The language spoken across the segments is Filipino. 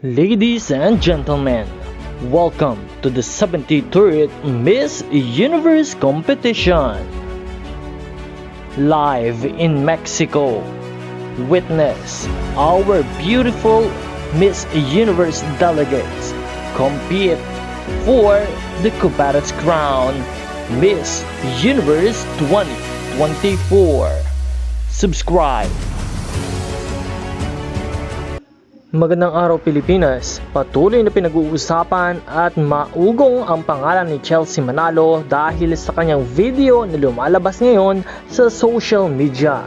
Ladies and gentlemen, welcome to the 73rd Miss Universe competition. Live in Mexico, witness our beautiful Miss Universe delegates compete for the coveted crown Miss Universe 2024. Subscribe. Magandang araw Pilipinas, patuloy na pinag-uusapan at maugong ang pangalan ni Chelsea Manalo dahil sa kanyang video na lumalabas ngayon sa social media.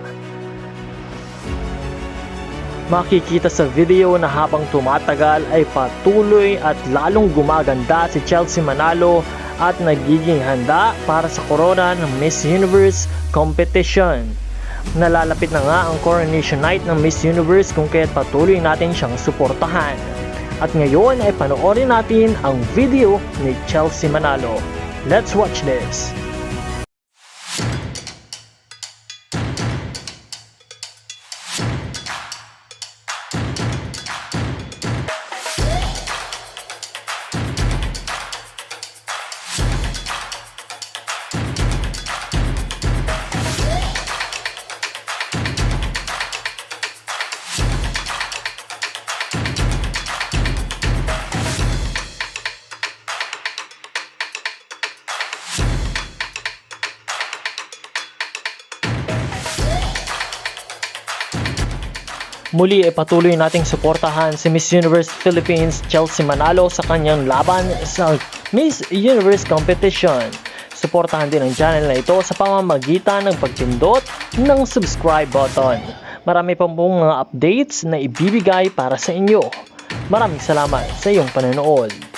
Makikita sa video na habang tumatagal ay patuloy at lalong gumaganda si Chelsea Manalo at nagiging handa para sa corona ng Miss Universe competition. Nalalapit na nga ang coronation night ng Miss Universe kung kaya't patuloy natin siyang suportahan. At ngayon ay panoorin natin ang video ni Chelsea Manalo. Let's watch this! Muli ay patuloy nating suportahan si Miss Universe Philippines Chelsea Manalo sa kanyang laban sa Miss Universe competition. Suportahan din ang channel na ito sa pamamagitan ng pagpindot ng subscribe button. Marami pa pong mga updates na ibibigay para sa inyo. Maraming salamat sa iyong panonood.